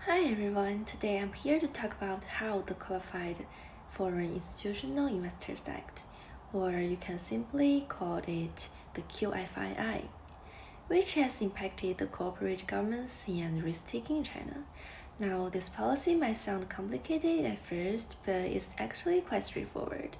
Hi everyone, today I'm here to talk about how the Qualified Foreign Institutional Investors Act, or you can simply call it the QFII, which has impacted the corporate governance and risk-taking in China. Now, this policy might sound complicated at first, but it's actually quite straightforward.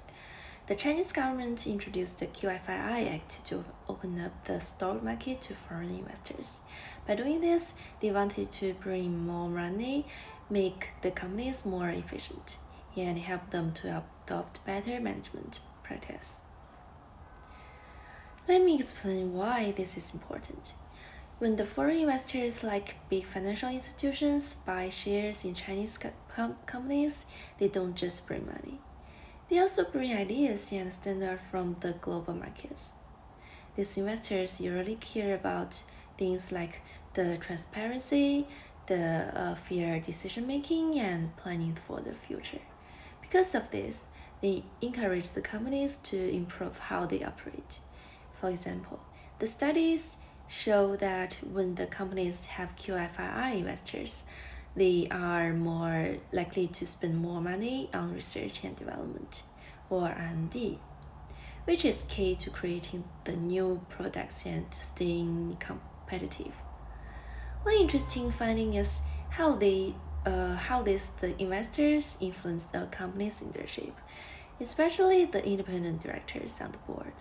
The Chinese government introduced the QFII Act to open up the stock market to foreign investors. By doing this, they wanted to bring in more money, make the companies more efficient, and help them to adopt better management practice. Let me explain why this is important. When the foreign investors like big financial institutions buy shares in Chinese companies, they don't just bring money. They also bring ideas and standards from the global markets. These investors usually care about things like the transparency, the fair decision making, and planning for the future. Because of this, they encourage the companies to improve how they operate. For example, the studies show that when the companies have QFII investors, they are more likely to spend more money on research and development, or R&D, which is key to creating the new products and staying competitive. One interesting finding is how the investors influence the company's leadership, especially the independent directors on the board.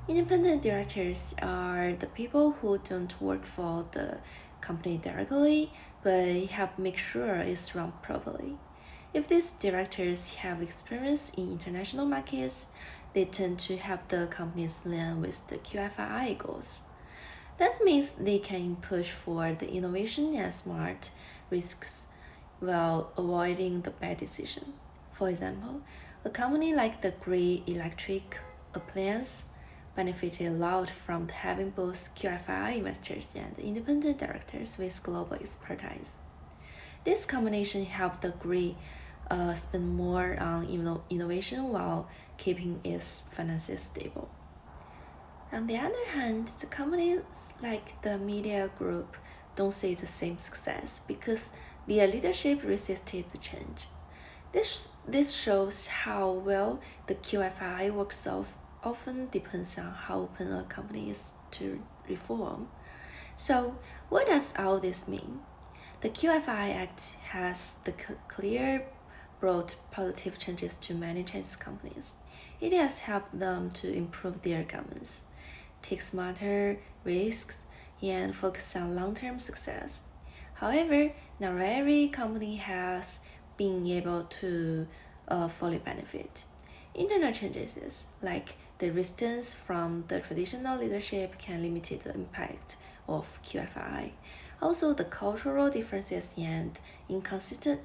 Independent directors are the people who don't work for the company directly, but help make sure it's run properly. If these directors have experience in international markets, they tend to help the companies align with the QFII goals. That means they can push for the innovation and smart risks while avoiding the bad decision. For example, a company like the Grey Electric Appliance benefited a lot from having both QFII investors and independent directors with global expertise. This combination helped the Grey spend more on innovation while keeping its finances stable. On the other hand, the companies like the media group don't see the same success because their leadership resisted the change. This shows how well the QFI works often depends on how open a company is to reform. So, what does all this mean? The QFI Act has the clear brought positive changes to many Chinese companies. It has helped them to improve their governance, take smarter risks, and focus on long-term success. However, not every company has been able to fully benefit. Internal changes, like the resistance from the traditional leadership, can limit the impact of QFI. Also, the cultural differences and inconsistent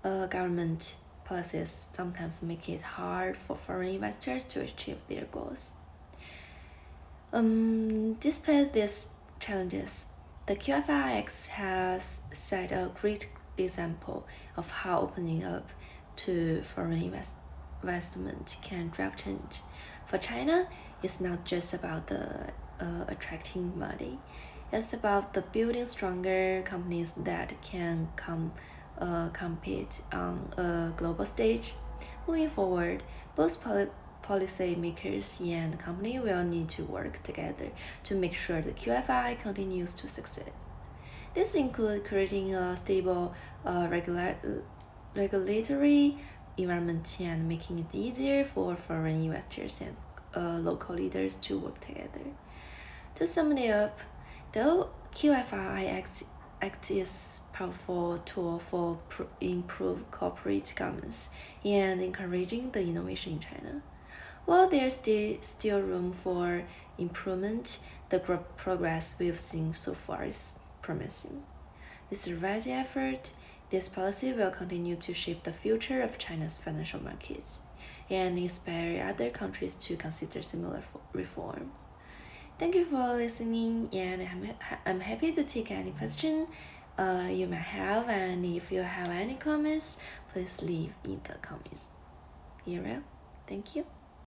government policies sometimes make it hard for foreign investors to achieve their goals. Despite these challenges, the QFIX has set a great example of how opening up to foreign investment can drive change. For China, it's not just about the attracting money. It's about the building stronger companies that can compete on a global stage. Moving forward, both policymakers and company will need to work together to make sure the QFI continues to succeed. This includes creating a stable regulatory environment and making it easier for foreign investors and local leaders to work together. To sum it up, the QFII Act is a powerful tool for improved corporate governance and encouraging the innovation in China. While there's still room for improvement, the progress we've seen so far is promising. With the right effort, this policy will continue to shape the future of China's financial markets and inspire other countries to consider similar reforms. Thank you for listening, and I'm happy to take any question you might have, and if you have any comments, please leave in the comments area. Thank you.